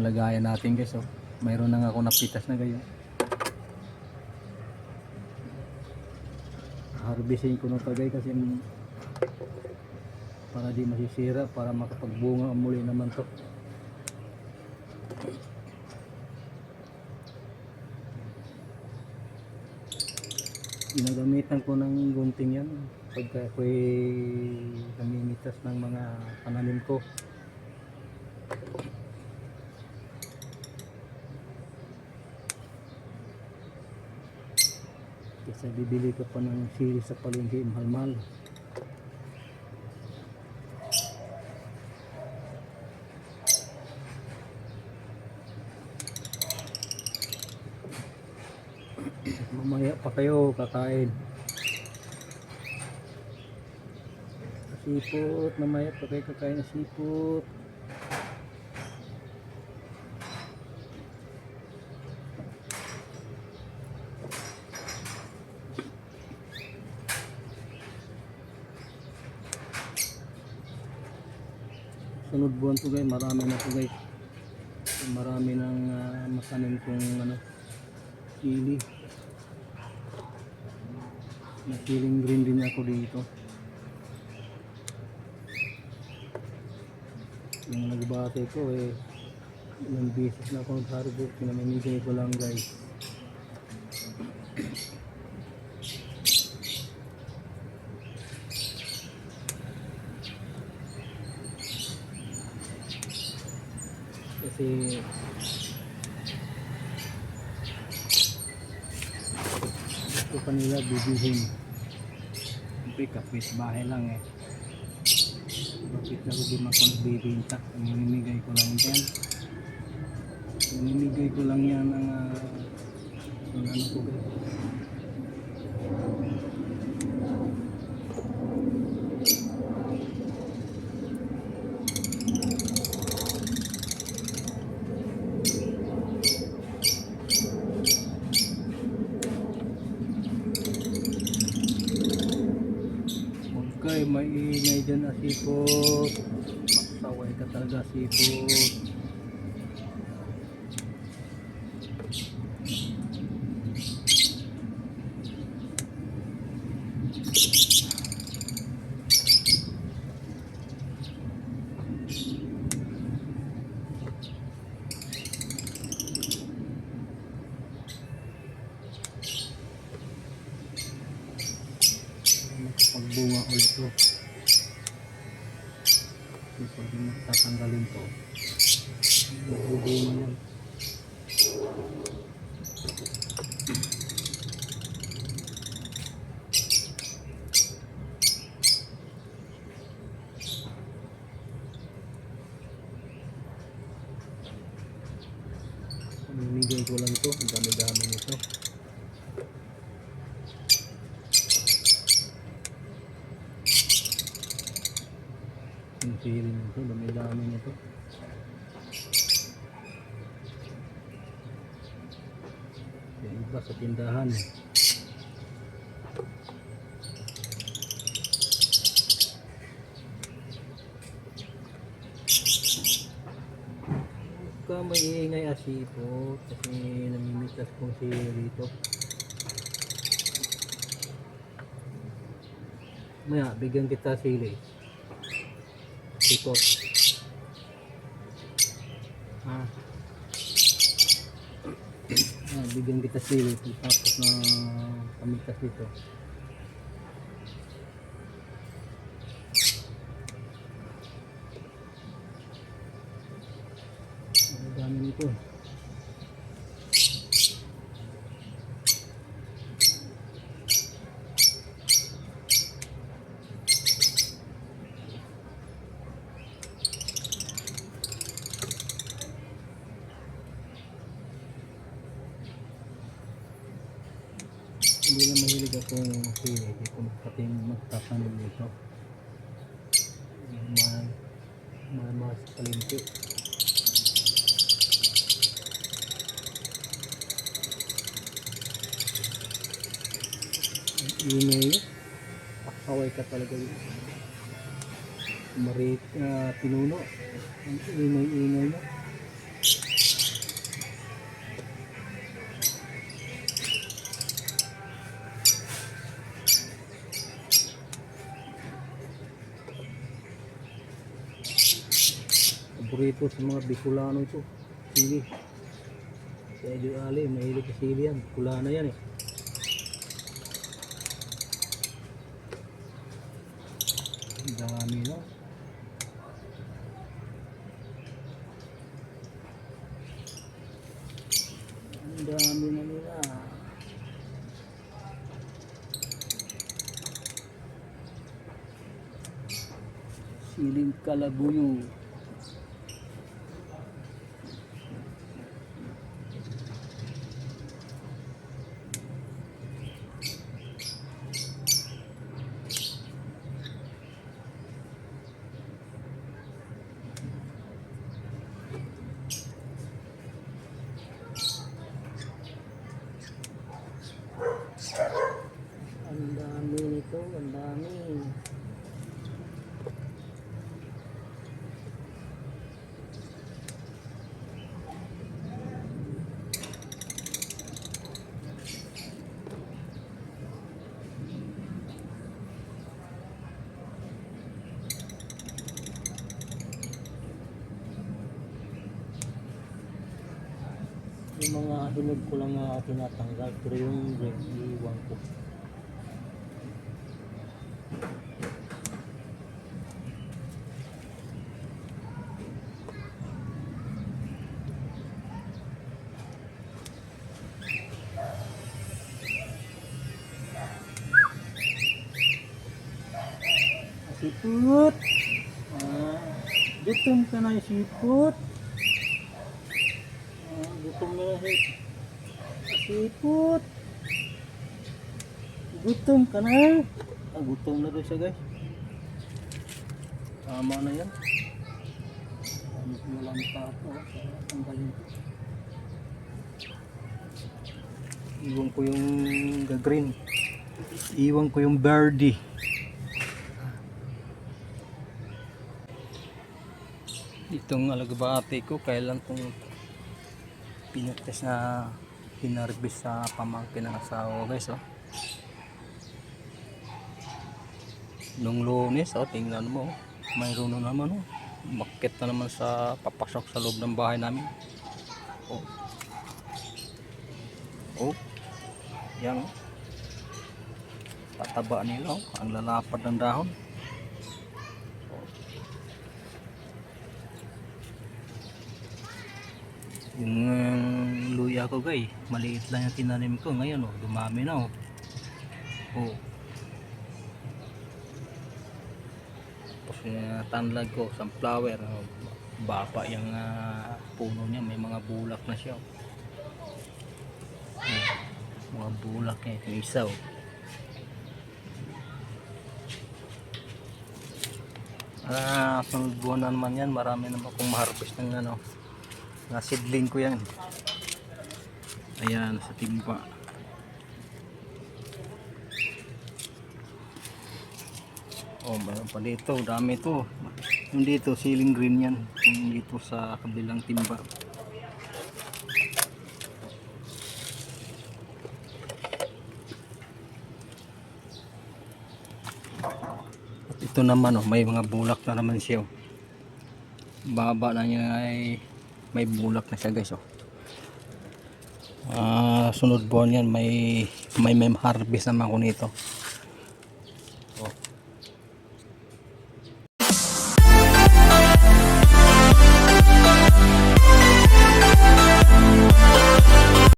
lagayan natin guys. Oh. Mayroon na nga ako napitas na gayon. Harvestin ko na to guys kasi para di masisira, para makapagbunga muli naman to. Ginagamitan ko ng gunting yan pagka ako'y namimitas ng mga pananim ko. Kasi bibili ka pa ng sili sa palengke, mahal-mahal. Mamaya pa kayo kakain. Sipot, mamaya pa kayo kakain ng sipot. Sunod buwan to guys, marami na to guys. Marami ng matanim kong sili. Nasiling green din ako dito. Yung nagbate ko ilang beses na ako nag-harvest, pinamimigay ko lang guys. Kasi gusto pa nila bibihin. Siyempre kapit bahay lang bakit na ko din ako nagbibinta. Namimigay ko lang yan. Namimigay ko lang yan ng ano ko guys. Okay, may ingay dyan na sipot. Magsaway ka talaga sipot. Pagbunga ulit to. Pag tatanggalin to, magbubunga yan. Pamimigay ko lang to, ang dami-dami nito. Yung sili nito, dami-dami nito. Yung iba sa tindahan. Huwag ka maiingay asipot kasi namimitas kong sili rito. Maya, bigyan kita sili. Sipot. Bigyan kita sili tapos na kamitas dito. Ang dami nito. Hindi na mahilig akong sili, hindi ko magtatanim dito. Mga sa palengke. Ingay, pakaway ka talaga yun. Marit, pinuno. Ang ingay-ingay mo. paborito sa mga Bicolano ito. Sili. Si Idol Ali, mahilig sa sili yan. Bicolano yan eh. Ang dami na. Ang dami na nila. Siling kalabuyo. Ang dami nito, ang dami. Yung mga hinog ko lang na tinatanggal, pero yung iwan ko. Siput. Gutom ka na yung siput. Gutom na si siput. Gutom ka na. Gutom na rin siya guys. Tama na yan. Ano ko lang tapo. Tanggalin ko. Iwan ko yung green. Iwan ko yung birdie. Itong alagbati ko kailan kong pinates na pinarbis sa pamangkin ng asawa guys. Nung Lunes, tingnan mo, mayroon na naman makit na naman sa papasok sa loob ng bahay namin. Yan tataba nila, ang lalapad ng dahon. Yung luya ko guys, maliit lang yung tinanim ko ngayon, dumami na. Tapos yung tanlag ko, sunflower, baba yung puno niya, may mga bulak na siya. Mga bulak niya, yung isa. Sunod buwan na naman yan, marami naman akong ma-harvest ng na seedling ko yan. Ayan, sa timba. Mayroon pa dito, dami to. Yung dito, ceiling green yan. Yung dito sa kabilang timba. At ito naman, may mga bulak na naman siya. Baba na niya ay may bulak na siya guys. Sunod buwan yan, may harvest naman ako nito.